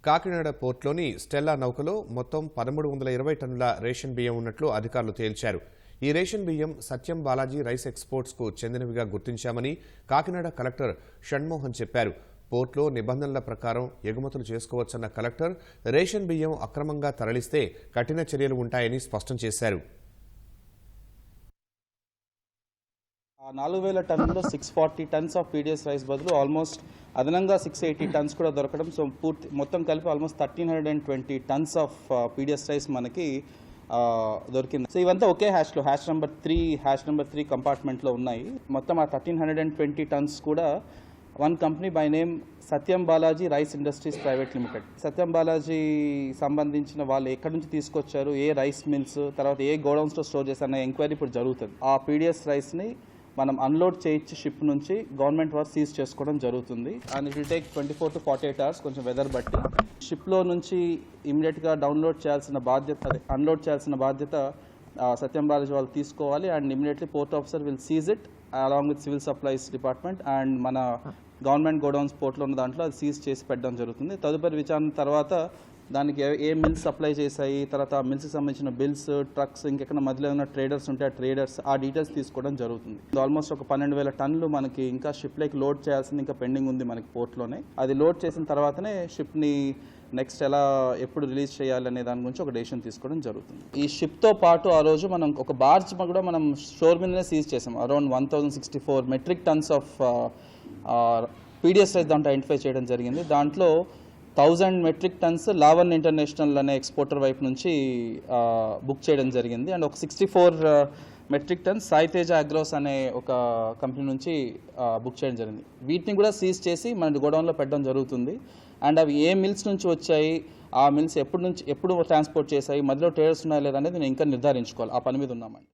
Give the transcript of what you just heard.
Kakinada పోర్టులోని Stella నౌకలో మొత్తం 1320 టన్నుల ration బియ్యం ఉన్నట్లు అధికారులు తేల్చారు. ఈ రేషన్ బియ్యం సత్యం బాలాజీ రైస్ ఎక్స్పోర్ట్స్కు చెందినవిగా గుర్తించామని కాకినాడ కలెక్టర్ షణ్మోహన్ చెప్పారు. పోర్టులో నిబంధనల ప్రకారం ఎగుమతులు చేసుకోవచ్చన్న కలెక్టర్ రేషన్ బియ్యం అక్రమంగా తరలిస్తే కఠిన చర్యలు ఉంటాయని స్పష్టం చేశారు. 4000 టన్నుల్లో 640 టన్స్ ఆఫ్ పీడిఎస్ రైస్ బదులు ఆల్మోస్ట్ అదనంగా 680 టన్స్ కూడా దొరకడం. సో మొత్తం కలిపి almost 1320 tons of PDS rice మనకి దొరికింది. సో ఇవంతా ఒకే హ్యాష్ నెంబర్ 3 కంపార్ట్మెంట్లో ఉన్నాయి. మొత్తం ఆ 1320 టన్స్ కూడా one company by name Satyam Balaji rice industries private limited. Satyam Balaji సంబంధించిన వాళ్ళు ఎక్కడి నుంచి తీసుకొచ్చారు, ఏ రైస్ మిల్స్, తర్వాత ఏ గోడౌన్స్లో స్టోర్ చేశారన్న ఎంక్వైరీ ఇప్పుడు జరుగుతుంది. ఆ పీడిఎస్ రైస్ని మనం అన్లోడ్ చేయించి షిప్ నుంచి గవర్నమెంట్ వారు సీజ్ చేసుకోవడం జరుగుతుంది. And it will take 24 to 48 hours కొంచెం వెదర్ బట్టి. షిప్లో నుంచి ఇమీడియట్గా అన్లోడ్ చేయాల్సిన బాధ్యత సత్యం బాలాజీ వాళ్ళు తీసుకోవాలి. And immediately port officer will seize it along with civil supplies department and మన గవర్నమెంట్ గోడౌన్స్ పోర్ట్లో ఉన్న దాంట్లో అది సీజ్ చేసి పెట్టడం జరుగుతుంది. తదుపరి విచారణ తర్వాత దానికి ఏ మిల్స్ సప్లై చేశాయి, తర్వాత ఆ మిల్స్కి సంబంధించిన బిల్స్, ట్రక్స్, ఇంకెక్కడ మధ్యలో ఉన్న ట్రేడర్స్ ఉంటే ఆ డీటెయిల్స్ తీసుకోవడం జరుగుతుంది. ఆల్మోస్ట్ ఒక 12,000 టన్నులు మనకి ఇంకా షిప్లోకి లోడ్ చేయాల్సింది ఇంకా పెండింగ్ ఉంది మనకి పోర్ట్లోనే. అది లోడ్ చేసిన తర్వాతనే షిప్ని నెక్స్ట్ ఎప్పుడు రిలీజ్ చేయాలనే దాని గురించి ఒక డెసిషన్ తీసుకోవడం జరుగుతుంది. ఈ షిప్తో పాటు ఆ రోజు మనం ఒక బార్జ్ కూడా మనం షోర్ మీదనే సీజ్ చేసాం. Around 1064 metric tons of PDS rice దాంట్లో ఐడెంటిఫై చేయడం జరిగింది. దాంట్లో 1000 మెట్రిక్ టన్స్ లావన్ ఇంటర్నేషనల్ అనే ఎక్స్పోర్టర్ వైపు నుంచి బుక్ చేయడం జరిగింది. అండ్ ఒక 64 మెట్రిక్ టన్స్ సాయితేజ అగ్రోస్ అనే ఒక కంపెనీ నుంచి బుక్ చేయడం జరిగింది. వీటిని కూడా సీజ్ చేసి మన గోడౌన్లో పెట్టడం జరుగుతుంది. అండ్ అవి ఏ మిల్స్ నుంచి వచ్చాయి, ఆ మిల్స్ ఎప్పుడు ట్రాన్స్పోర్ట్ చేశాయి, మధ్యలో ట్రేడర్స్ ఉన్నాయా లేదా అనేది నేను ఇంకా నిర్ధారించుకోవాలి. ఆ పని మీద ఉన్నామండి.